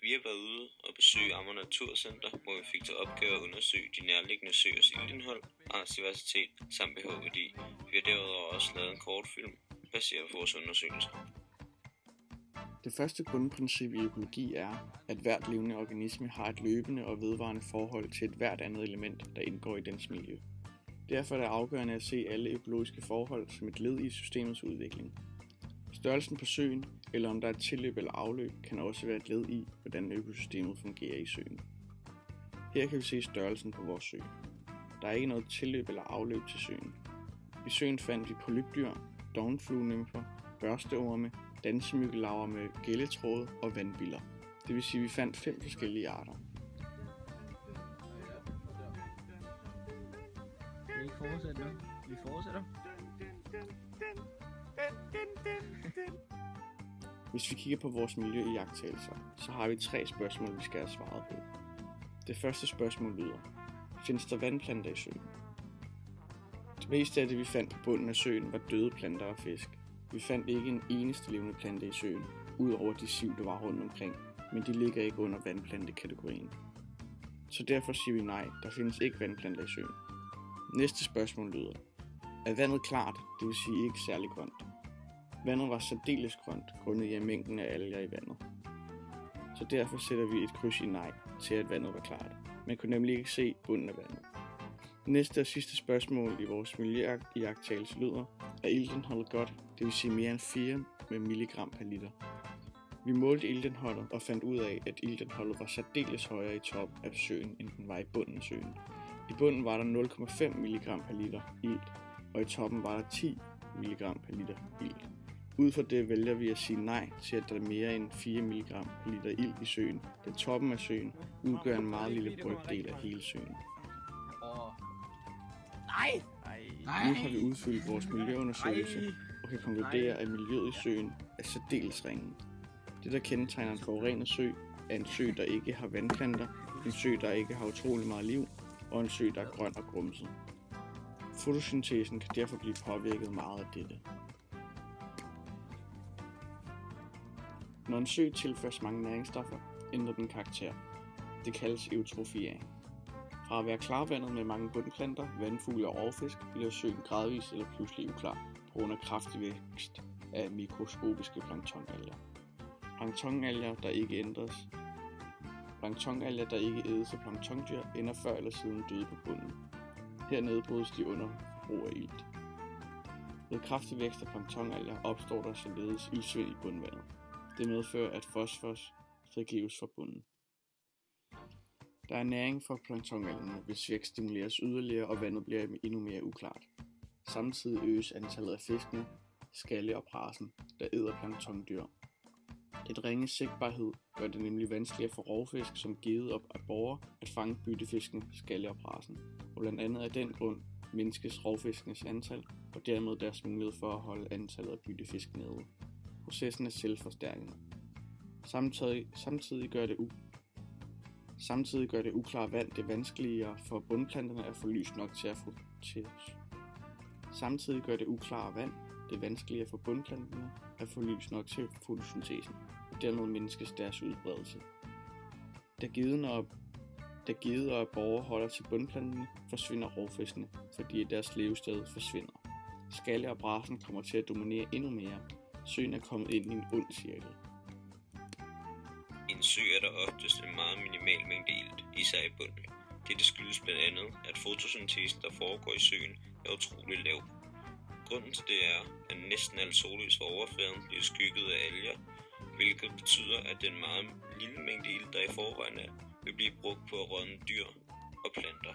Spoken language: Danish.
Vi har været ude og besøge Amager Naturcenter, hvor vi fik til opgave at undersøge de nærliggende søers iltindhold, artsdiversitet samt pH-værdi. Vi har derudover også lavet en kortfilm baseret på vores undersøgelser. Det første grundprincip i økologi er, at hvert levende organisme har et løbende og vedvarende forhold til et hvert andet element, der indgår i dens miljø. Derfor er det afgørende at se alle økologiske forhold som et led i systemets udvikling. Størrelsen på søen, eller om der er et tilløb eller afløb, kan også være et led i, hvordan økosystemet fungerer i søen. Her kan vi se størrelsen på vores sø. Der er ikke noget tilløb eller afløb til søen. I søen fandt vi polypdyr, dovenfluenymfer, børsteorme, dansemyggelarver med gælletråde og vandbiller. Det vil sige, at vi fandt 5 forskellige arter. Vi fortsætter. Hvis vi kigger på vores miljøiagttagelser, så har vi 3 spørgsmål, vi skal have svaret på. Det første spørgsmål lyder: findes der vandplanter i søen? Det meste af det, vi fandt på bunden af søen, var døde planter og fisk. Vi fandt ikke en eneste levende plante i søen, udover de siv, der var rundt omkring, men de ligger ikke under vandplantekategorien. Så derfor siger vi nej, der findes ikke vandplanter i søen. Næste spørgsmål lyder: er vandet klart, det vil sige ikke særlig grønt? Vandet var særdeles grønt, grundet i mængden af alger i vandet. Så derfor sætter vi et kryds i nej til, at vandet var klart. Man kunne nemlig ikke se bunden af vandet. Næste og sidste spørgsmål i vores miljøiagttagelse lyder: er iltindholdet godt, det vil sige mere end 4 milligram per liter? Vi målte iltindholdet og fandt ud af, at iltindholdet var særdeles højere i toppen af søen, end den var i bunden af søen. I bunden var der 0,5 mg per liter ilt, og i toppen var der 10 mg per liter ilt. Ud fra det vælger vi at sige nej til, at der er mere end 4 mg per liter ilt i søen, da toppen af søen udgør en meget lille brøkdel af hele søen. Nu har vi udfyldt vores miljøundersøgelse og kan konkludere, at miljøet i søen er særdeles ringe. Det, der kendetegner en forurenet sø, er en sø, der ikke har vandplanter, en sø, der ikke har utrolig meget liv, og en sø, der er grøn og grumset. Fotosyntesen kan derfor blive påvirket meget af dette. Når en sø tilføres mange næringsstoffer, ændrer den karakter. Det kaldes eutrofiering. Fra at være klarvandet med mange bundplanter, vandfugle og overfisk, bliver søen gradvist eller pludselig uklar på grund af kraftig vækst af mikroskopiske planktonalger. Planktonalger, der ikke ædes af planktondyr, ender før eller siden døde på bunden. Her nedbrydes de under forbrug af ilt. Ved kraftig vækst af planktonalger opstår der således iltsvind i bundvandet. Det medfører, at fosfos frigives fra bunden. Der er næring for planktonalgerne, hvis vækst stimuleres yderligere, og vandet bliver endnu mere uklart. Samtidig øges antallet af fiskene, skalle og prasen, der æder planktondyr. Et ringe sigtbarhed gør det nemlig vanskeligere for rovfisk som gede og aborrer at fange byttefisken, skalle og prasen. Og blandt andet af den grund mindskes rovfiskenes antal, og dermed deres mulighed for at holde antallet af byttefisk nede. Processen er selvforstærkende. Samtidig gør det uklare vand det vanskeligere for bundplanterne at få lys nok til fotosyntesen, og dermed mindskes deres udbredelse. Da gede og aborrer holder til bundplanterne, forsvinder rovfiskene, fordi deres levested forsvinder. Skalle og brasen kommer til at dominere endnu mere. Søen er kommet ind i en ond cirkel. I en sø er der oftest en meget minimal mængde ilt, især i bunden. Dette skyldes blandt andet, at fotosyntesen, der foregår i søen, er utrolig lav. Grunden til det er, at næsten al sollys fra overfladen bliver skygget af alger, hvilket betyder, at den meget lille mængde ilt, der i forvejen er, vil blive brugt på at rådne dyr og planter.